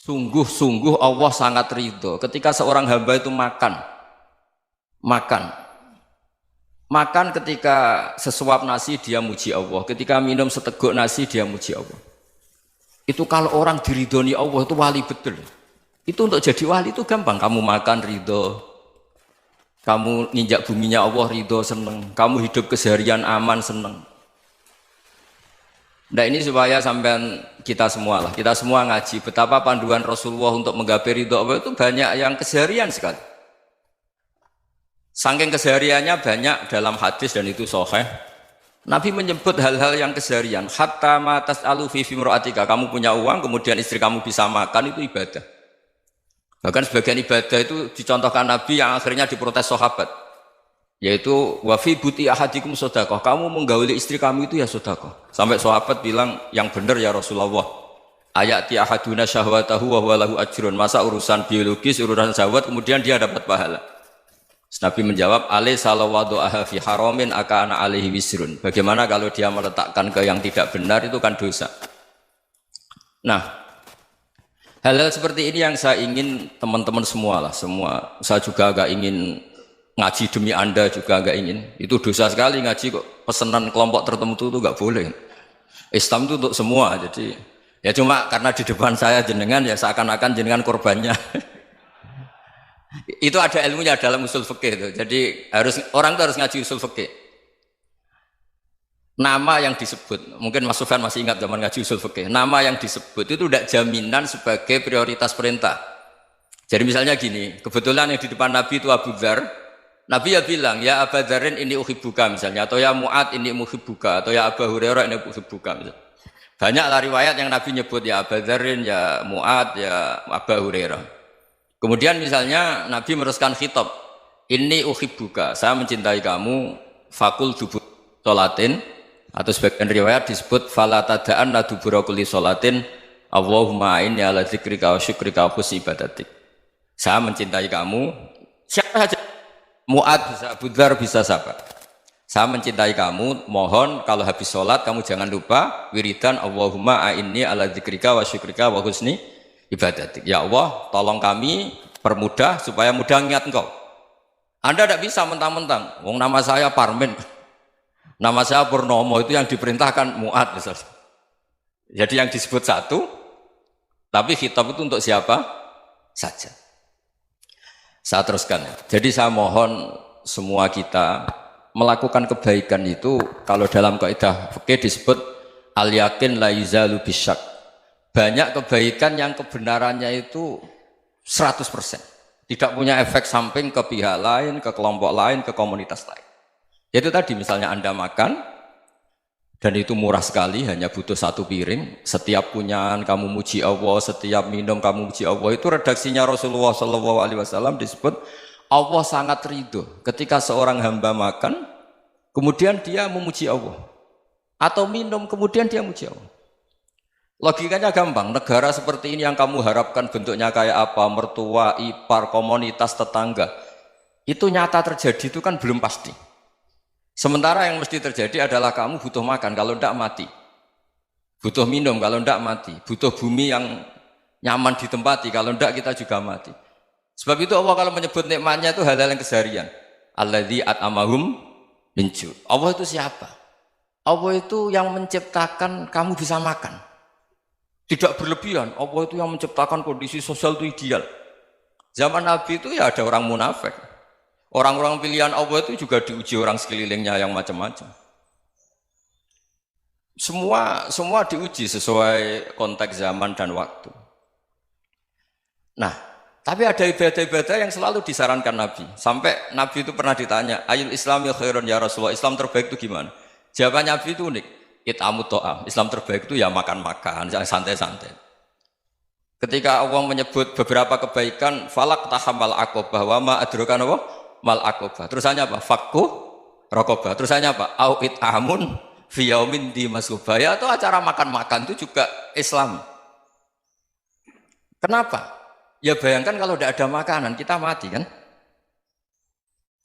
Sungguh-sungguh Allah sangat ridho ketika seorang hamba itu makan ketika sesuap nasi dia muji Allah, ketika minum seteguk nasi dia muji Allah. Itu kalau orang diridhoni Allah itu wali betul. Itu untuk jadi wali itu gampang, kamu makan ridho, kamu nginjak buminya Allah ridho seneng, kamu hidup keseharian aman seneng. Nah ini supaya sampean kita semua ngaji betapa panduan Rasulullah untuk menggapai ridho Allah itu banyak yang keseharian sekali. Saking kesehariannya banyak dalam hadis dan itu sahih. Nabi menyebut hal-hal yang keseharian. Hatta ma tas'alu fi fimra'atika, kamu punya uang kemudian istri kamu bisa makan itu ibadah. Bahkan sebagian ibadah itu dicontohkan Nabi yang akhirnya diprotes sahabat. Yaitu wa fi buti ahadikum sedekah, kamu menggauli istri kamu itu ya sedekah. Sampai sahabat bilang yang benar ya Rasulullah. Ayati ahaduna syahwatahu wa huwa lahu ajrun. Masa urusan biologis, urusan syahwat kemudian dia dapat pahala. Nabi menjawab, alaysa lawadu'aha fi haramin akana alaihi wisrun. Bagaimana kalau dia meletakkan ke yang tidak benar itu kan dosa. Nah, hal-hal seperti ini yang saya ingin teman-teman semua. Saya juga agak ingin ngaji demi Anda juga agak ingin. Itu dosa sekali ngaji kok pesanan kelompok tertentu itu enggak boleh. Islam itu untuk semua. Jadi ya cuma karena di depan saya jenengan ya seakan-akan jenengan korbannya. Itu ada ilmunya dalam usul fikih itu. Jadi orang itu harus ngaji usul fikih. Nama yang disebut, mungkin Mas Sufyan masih ingat zaman ngaji usul fikih. Nama yang disebut itu tidak jaminan sebagai prioritas perintah. Jadi misalnya gini, kebetulan yang di depan Nabi itu Abu Dzar. Nabi ya bilang, ya Aba Dzarin ini uhibbuka misalnya, atau ya Mu'ad ini uhibbuka, atau ya Aba Hurairah ini uhibbuka misalnya. Banyaklah riwayat yang Nabi nyebut ya Aba Dzarin, ya Mu'ad, ya Aba Hurairah. Kemudian misalnya Nabi meneruskan khitab, ini uhibbuka, saya mencintai kamu, fakul dubur sholatin, atau sebagian riwayat disebut fala tada'an la dubura kulli sholatin, Allahumma inni ala dzikrika wa syukrika wa husni ibadatik. Saya mencintai kamu, siapa saja. Mu'ad bisa, Abu Dzar bisa siapa? Saya mencintai kamu, mohon kalau habis sholat kamu jangan lupa wiridan Allahumma a'inni ala dzikrika wa syukrika wa husni ibadatik. Ya Allah, tolong kami permudah supaya mudah ingat engkau. Anda tidak bisa mentang-mentang, wong nama saya Parmin, nama saya Purnomo, itu yang diperintahkan Mu'ad misalnya. Jadi yang disebut satu, tapi khitab itu untuk siapa saja. Saya teruskan. Jadi saya mohon semua kita melakukan kebaikan itu kalau dalam kaidah fikih disebut al yakin la yuzalu bisyak. Banyak kebaikan yang kebenarannya itu 100%. Tidak punya efek samping ke pihak lain, ke kelompok lain, ke komunitas lain. Itu tadi misalnya Anda makan dan itu murah sekali, hanya butuh satu piring. Setiap punyaan kamu muji Allah, setiap minum kamu muji Allah. Itu redaksinya Rasulullah SAW disebut Allah sangat ridho ketika seorang hamba makan, kemudian dia memuji Allah, atau minum kemudian dia muji Allah. Logikanya gampang. Negara seperti ini yang kamu harapkan bentuknya kayak apa, mertua, ipar, komunitas, tetangga, itu nyata terjadi itu kan belum pasti. Sementara yang mesti terjadi adalah kamu butuh makan, kalau tidak mati. Butuh minum, kalau tidak mati. Butuh bumi yang nyaman ditempati, kalau tidak kita juga mati. Sebab itu Allah kalau menyebut nikmatnya itu hal-hal yang keseharian. Alladzi at'amahum min ju'. Allah itu siapa? Allah itu yang menciptakan kamu bisa makan. Tidak berlebihan. Allah itu yang menciptakan kondisi sosial itu ideal. Zaman Nabi itu ya ada orang munafik. Orang-orang pilihan Allah itu juga diuji orang sekelilingnya yang macam-macam. Semua diuji sesuai konteks zaman dan waktu. Nah, tapi ada ibadah-ibadah yang selalu disarankan Nabi. Sampai Nabi itu pernah ditanya, ayul islami khairun ya Rasulullah, Islam terbaik itu gimana? Jawaban Nabi itu unik. It'amut to'am. Islam terbaik itu ya makan-makan, yang santai-santai. Ketika Allah menyebut beberapa kebaikan, falak tahamal aqobah wa ma adrokan Allah mal aqobah. Terusannya apa? Fakku raqobah. Terusannya apa? Au it'amun fi yaumin di masubah. Ya itu acara makan-makan itu juga Islam. Kenapa? Ya bayangkan kalau tidak ada makanan kita mati kan?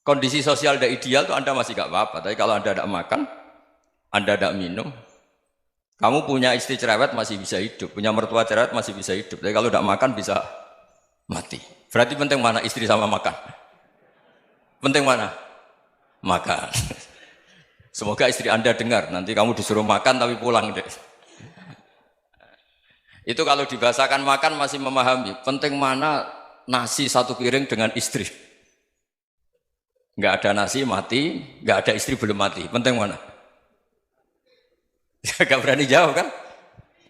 Kondisi sosial tidak ideal itu Anda masih gak apa-apa. Tapi kalau Anda tidak makan, Anda tidak minum, Kamu punya istri cerewet masih bisa hidup, punya mertua cerewet masih bisa hidup. Tapi kalau tidak makan bisa mati. Berarti penting mana istri sama makan? Penting mana? Makan. Semoga istri Anda dengar, nanti kamu disuruh makan tapi pulang deh. Itu kalau dibahasakan makan masih memahami. Penting mana nasi satu piring dengan istri. Nggak ada nasi mati, nggak ada istri belum mati. Penting mana? Gak berani jawab kan?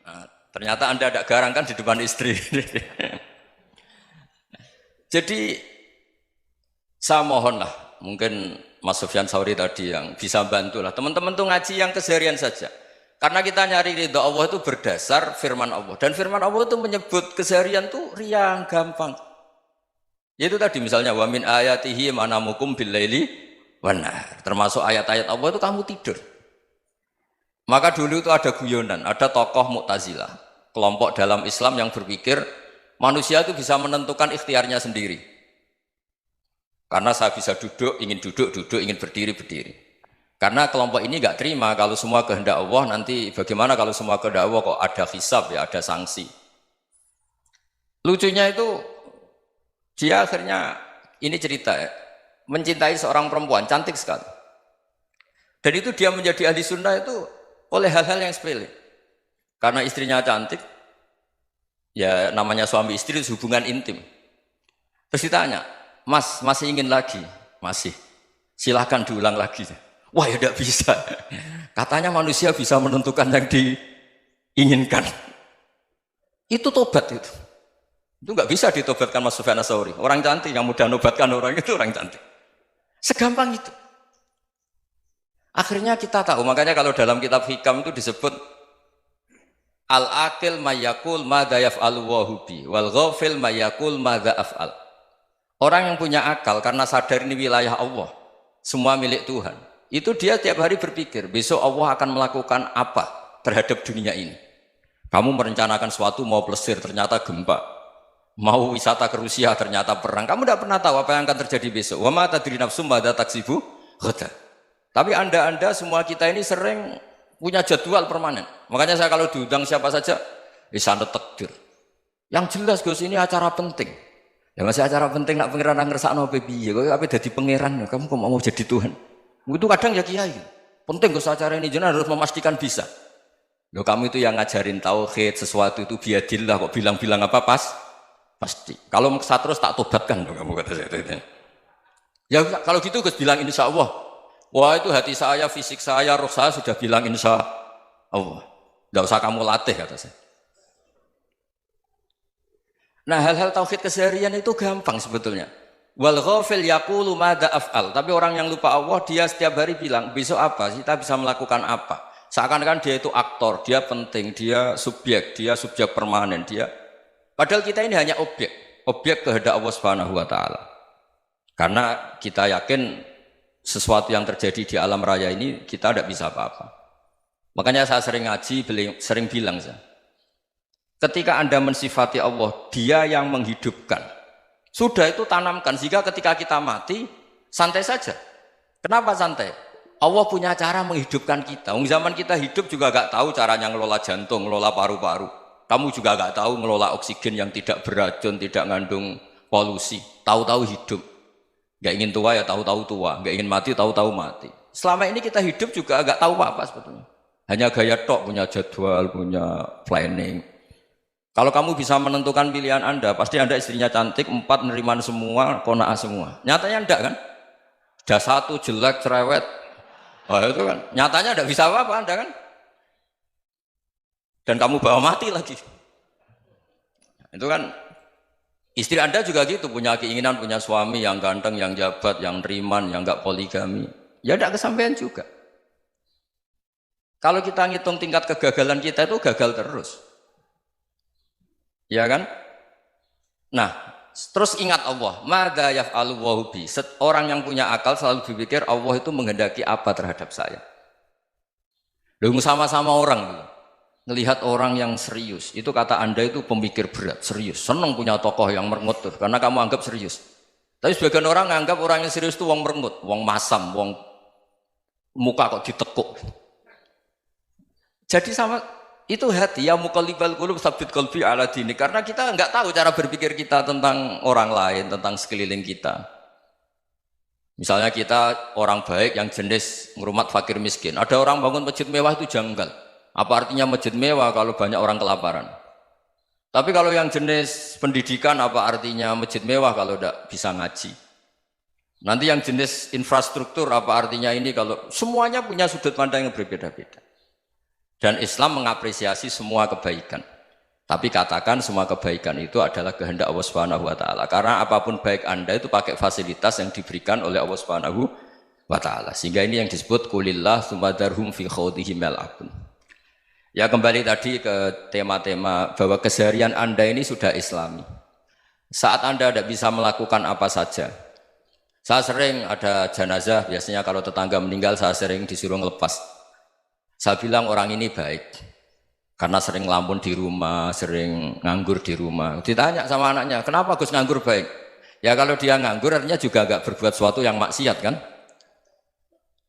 Nah, ternyata Anda ada garang kan di depan istri. Jadi saya mohonlah, mungkin Mas Sufyan Sauri tadi yang bisa bantulah. Teman-teman tuh ngaji yang keseharian saja. Karena kita nyari ridha Allah itu berdasar firman Allah. Dan firman Allah itu menyebut keseharian tuh riang, gampang. Yaitu tadi misalnya wa min ayatihi manamukum bil laili wan nahar. Termasuk ayat-ayat Allah itu kamu tidur. Maka dulu itu ada guyonan, ada tokoh Mu'tazilah, kelompok dalam Islam yang berpikir manusia itu bisa menentukan ikhtiarnya sendiri. Karena saya bisa duduk, ingin berdiri, berdiri. Karena kelompok ini nggak terima kalau semua kehendak Allah, nanti bagaimana kalau semua kehendak Allah kok ada hisab ya, ada sanksi. Lucunya itu dia akhirnya, ini cerita ya, mencintai seorang perempuan, cantik sekali. Dan itu dia menjadi ahli sunnah itu oleh hal-hal yang sepele. Karena istrinya cantik, ya namanya suami istri hubungan intim. Terus ditanya, Mas, masih ingin lagi? Masih. Silahkan diulang lagi. Wah ya tidak bisa. Katanya manusia bisa menentukan yang diinginkan. Itu tobat itu. Itu nggak bisa ditobatkan Mas Sufyan Ats-Tsauri. Orang cantik yang mudah nobatkan orang itu orang cantik. Segampang itu. Akhirnya kita tahu, makanya kalau dalam kitab Hikam itu disebut al-aqil mayyakul madza yaf'alu wa hubi wal ghafil mayyakul madza af'al. Orang yang punya akal karena sadar ini wilayah Allah, semua milik Tuhan. Itu dia tiap hari berpikir, besok Allah akan melakukan apa terhadap dunia ini. Kamu merencanakan suatu mau plesir, ternyata gempa. Mau wisata ke Rusia, ternyata perang. Kamu tidak pernah tahu apa yang akan terjadi besok. Wa ma tadri nafsum madza taksibu ghadan. Tapi anda semua kita ini sering punya jadwal permanen. Makanya saya kalau diundang siapa saja, sanad takdir. Yang jelas Gus ini acara penting. Ya masih acara penting nak pangeran ngersakno piye? Kok ape dadi pangeran? Kamu kok mau jadi Tuhan? Itu kadang ya kiai. Penting Gus acara ini jenengan harus memastikan bisa. Loh kamu itu yang ngajarin tauhid, sesuatu itu biadillah kok bilang-bilang apa pasti. Kalau maksa terus tak tobatkan loh kamu kata saya. Ya kalau gitu Gus bilang insya Allah. Wah itu hati saya, fisik saya, roh saya sudah bilang insya Allah. Tidak usah kamu latih kata saya. Nah hal-hal tauhid keseharian itu gampang sebetulnya. Wal ghafil yaqulu madza af'al. Tapi orang yang lupa Allah dia setiap hari bilang besok apa? Kita bisa melakukan apa? Seakan-akan dia itu aktor, dia penting, dia subjek permanen, dia. Padahal kita ini hanya objek kehendak Allah Subhanahu wa taala. Karena kita yakin sesuatu yang terjadi di alam raya ini kita tidak bisa apa-apa. Makanya saya sering ngaji, sering bilang saya, ketika Anda mensifati Allah, Dia yang menghidupkan. Sudah itu tanamkan sehingga ketika kita mati santai saja. Kenapa santai? Allah punya cara menghidupkan kita. Zaman kita hidup juga gak tahu caranya ngelola jantung, ngelola paru-paru. Kamu juga gak tahu ngelola oksigen yang tidak beracun, tidak mengandung polusi. Tahu-tahu hidup. Gak ingin tua ya tahu-tahu tua, gak ingin mati tahu-tahu mati. Selama ini kita hidup juga gak tahu apa-apa sebetulnya. Hanya gaya tok, punya jadwal, punya planning. Kalau kamu bisa menentukan pilihan Anda, pasti Anda istrinya cantik, 4 neriman semua, kona'ah semua. Nyatanya enggak kan? Ada 1 jelek, cerewet. Oh itu kan, nyatanya enggak bisa apa-apa Anda kan? Dan kamu bawa mati lagi. Itu kan istri Anda juga gitu, punya keinginan, punya suami yang ganteng, yang jabat, yang neriman, yang enggak poligami. Ya enggak kesampaian juga. Kalau kita ngitung tingkat kegagalan kita itu gagal terus. Ya kan? Nah, terus ingat Allah, madza yaf'alu wa bi. Orang yang punya akal selalu berpikir Allah itu menghendaki apa terhadap saya. Lalu sama-sama orang melihat orang yang serius, itu kata Anda itu pemikir berat, serius, senang punya tokoh yang merengut tuh, karena kamu anggap serius. Tapi sebagian orang anggap orang yang serius itu wong merengut, wong masam, wong muka kok ditekuk. Jadi sama Itu hati ya muqallibal qulub tsabbit qalbi ala dini. Karena kita nggak tahu cara berpikir kita tentang orang lain, tentang sekeliling kita. Misalnya kita orang baik yang jenis ngrumat fakir miskin. Ada orang bangun masjid mewah itu janggal. Apa artinya masjid mewah kalau banyak orang kelaparan? Tapi kalau yang jenis pendidikan apa artinya masjid mewah kalau tidak bisa ngaji? Nanti yang jenis infrastruktur apa artinya ini kalau semuanya punya sudut pandang yang berbeda-beda. Dan Islam mengapresiasi semua kebaikan. Tapi katakan semua kebaikan itu adalah kehendak Allah Subhanahu wa taala. Karena apapun baik Anda itu pakai fasilitas yang diberikan oleh Allah Subhanahu wa taala. Sehingga ini yang disebut qulillah tsumadarhum fi khawdihim yal'abun. Ya kembali tadi ke tema-tema bahwa keseharian Anda ini sudah Islami. Saat Anda tidak bisa melakukan apa saja. Saya sering ada jenazah, biasanya kalau tetangga meninggal saya sering disuruh ngelepas. Saya bilang orang ini baik karena sering ngelamun di rumah, sering nganggur di rumah. Ditanya sama anaknya, kenapa Gus nganggur baik? Ya kalau dia nganggur artinya juga agak berbuat sesuatu yang maksiat kan?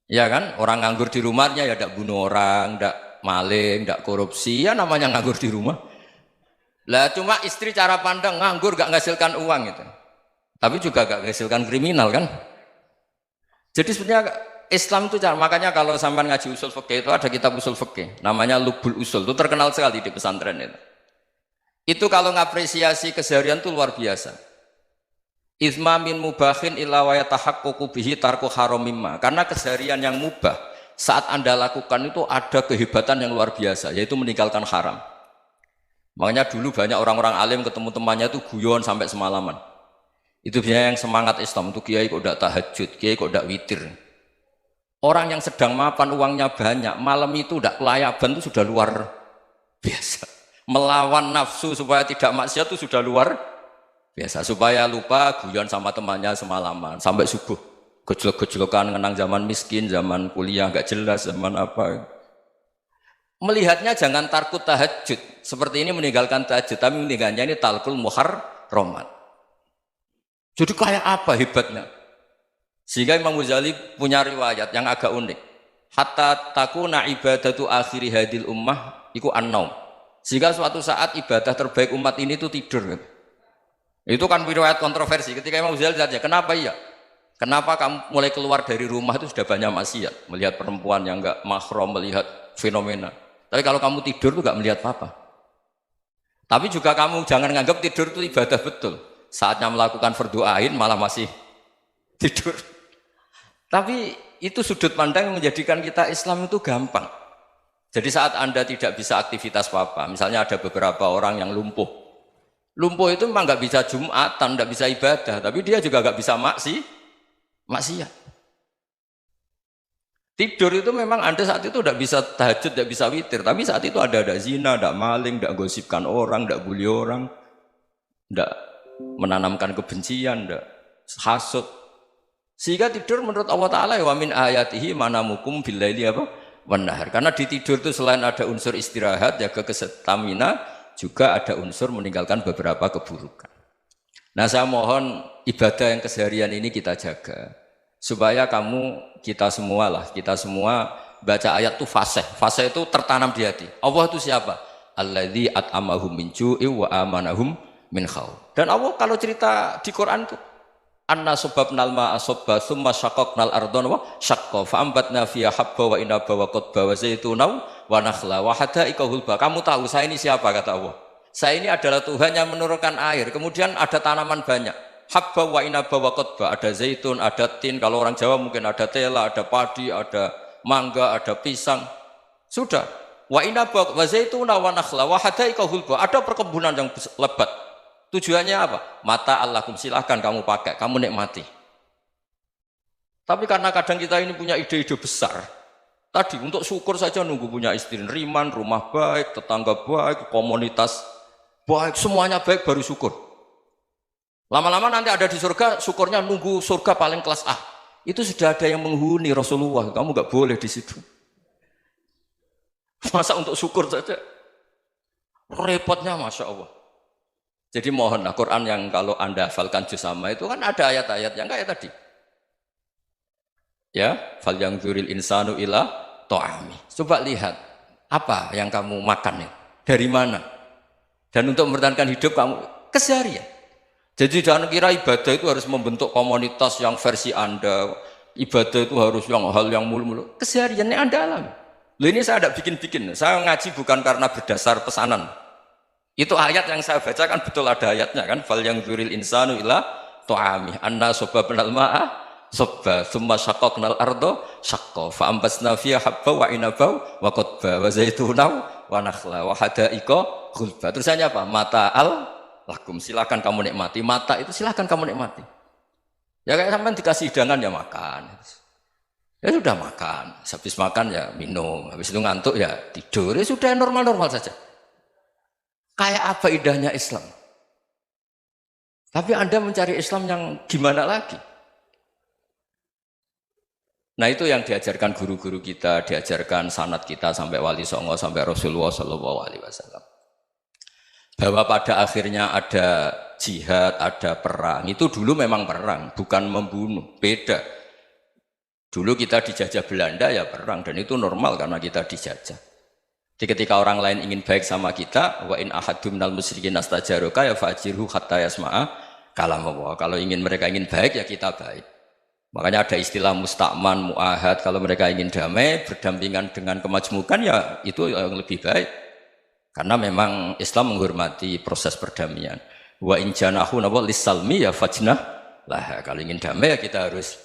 Ya kan? Orang nganggur di rumahnya ya tidak bunuh orang, tidak maling, tidak korupsi, ya namanya nganggur di rumah. Lah cuma istri cara pandang nganggur gak menghasilkan uang itu. Tapi juga gak menghasilkan kriminal kan? Jadi sebenarnya Islam itu makanya kalau sampai ngaji usul fikih itu ada kitab usul fikih namanya Lubul Usul, itu terkenal sekali di pesantren itu. Itu kalau ngapresiasi keseharian itu luar biasa. Izma min mubahin illa wa yatahaqqaqu bihi tarku haramimma. Karena keseharian yang mubah saat Anda lakukan itu ada kehebatan yang luar biasa, yaitu meninggalkan haram. Makanya dulu banyak orang-orang alim ketemu temannya itu guyon sampai semalaman. Itu biasanya yang semangat Islam itu kiai kok tidak tahajud, kiai kok tidak witir. Orang yang sedang mapan uangnya banyak, malam itu tidak kelayaban itu sudah luar biasa. Melawan nafsu supaya tidak maksiat itu sudah luar biasa. Supaya lupa guyon sama temannya semalaman sampai subuh. Gejlok-gejlokan ngenang zaman miskin, zaman kuliah nggak jelas, zaman apa. Melihatnya jangan tarkut tahajud. Seperti ini meninggalkan tahajud, tapi meninggalkannya ini talkul muharramat. Jadi kayak apa hebatnya? Sehingga Imam Ghazali punya riwayat yang agak unik. Hatta takuna ibadatu akhiri hadil ummah iku an-naum. Sehingga suatu saat ibadah terbaik umat ini itu tidur. Itu kan riwayat kontroversi. Ketika Imam Ghazali tanya, kenapa iya? Kenapa kamu mulai keluar dari rumah itu sudah banyak maksiat? Melihat perempuan yang enggak mahram, melihat fenomena. Tapi kalau kamu tidur itu enggak melihat apa-apa. Tapi juga kamu jangan menganggap tidur itu ibadah betul. Saatnya melakukan fardhu ain malah masih tidur. Tapi itu sudut pandang yang menjadikan kita Islam itu gampang. Jadi saat Anda tidak bisa aktivitas apa-apa, misalnya ada beberapa orang yang lumpuh. Lumpuh itu memang nggak bisa Jumatan, nggak bisa ibadah, tapi dia juga nggak bisa maksiat. Tidur itu memang Anda saat itu tidak bisa tahajud, tidak bisa witir, tapi saat itu ada zina, ada maling, tidak gosipkan orang, tidak bully orang, tidak menanamkan kebencian, tidak hasud. Sehingga tidur menurut Allah Ta'ala wa min ayatihi manamukum billaili apa? Wan-nahar. Karena di tidur itu selain ada unsur istirahat, jaga kestamina, juga ada unsur meninggalkan beberapa keburukan. Nah saya mohon ibadah yang keseharian ini kita jaga. Supaya kita semua baca ayat itu fasih. Fasih itu tertanam di hati. Allah itu siapa? Alladzi at'amahum min ju'i wa amanahum min khauf. Dan Allah kalau cerita di Quran itu anna subabnal ma'a subba summa syaqaqnal ardon wa syaqqa fa'ambatna fiha habba wa inaba wa qadba wa zaituna wa nakhla wa hadaika hulba. Kamu tahu saya ini siapa, kata Allah. Saya ini adalah Tuhan yang menurunkan air, kemudian ada tanaman banyak. Habba wa inaba wa qadba, ada zaitun, ada tin, kalau orang Jawa mungkin ada tela, ada padi, ada mangga, ada pisang. Sudah. Wa inaba wa zaituna wa nakhla wa hadaika hulba. Ada perkebunan yang lebat. Tujuannya apa? Mata Allahkum, silahkan kamu pakai, kamu nikmati. Tapi karena kadang kita ini punya ide-ide besar. Tadi untuk syukur saja nunggu punya istri riman, rumah baik, tetangga baik, komunitas baik, semuanya baik baru syukur. Lama-lama nanti ada di surga, syukurnya nunggu surga paling kelas A. Itu sudah ada yang menghuni Rasulullah, kamu nggak boleh di situ. Masa untuk syukur saja? Repotnya Masya Allah. Jadi mohonlah Quran yang kalau Anda hafalkan juz sama itu kan ada ayat-ayat yang kayak tadi. Ya, fal yang dzuril insanu ila ta'ami. Coba lihat Apa yang kamu makan nih? Dari mana? Dan untuk mempertahankan hidup kamu keseharian. Jadi jangan kira ibadah itu harus membentuk komunitas yang versi Anda. Ibadah itu harus yang hal yang mulu-mulu. Kesehariannya Anda alami. Loh ini saya tidak bikin-bikin. Saya ngaji bukan karena berdasar pesanan. Itu ayat yang saya bacakan betul ada ayatnya kan. Fal yang dzuril insanu ila tu'ami anna sababnal ma'a sabba thumma syaqqaqnal ardo syaqqa fa ambasna fiha habba wa inaba wa qadba wa zaituna wa nakhla wa hada'iqa ghulba. Terusannya apa? Mata'al lakum, silakan kamu nikmati. Mata itu silakan kamu nikmati. Ya kayak sampean dikasih hidangan ya makan. Ya sudah makan, habis makan ya minum, habis itu ngantuk ya tidur. Ya sudah normal-normal saja. Kayak apa indahnya Islam? Tapi Anda mencari Islam yang gimana lagi? Nah itu yang diajarkan guru-guru kita, diajarkan sanad kita sampai Wali Songo, sampai Rasulullah SAW. Bahwa pada akhirnya ada jihad, ada perang. Itu dulu memang perang, bukan membunuh, beda. Dulu kita dijajah Belanda ya perang, dan itu normal karena kita dijajah. Jadi ketika orang lain ingin baik sama kita, wa in ahadum minal musyrikin astajaruka ya fajirhu hatta yasma'a kalam Allah. Kalau mereka ingin baik ya kita baik. Makanya ada istilah musta'man, mu'ahad. Kalau mereka ingin damai, berdampingan dengan kemajmukan ya itu yang lebih baik. Karena memang Islam menghormati proses perdamaian. Wa in janahu lis-salmi ya fajnah lah. Kalau ingin damai ya kita harus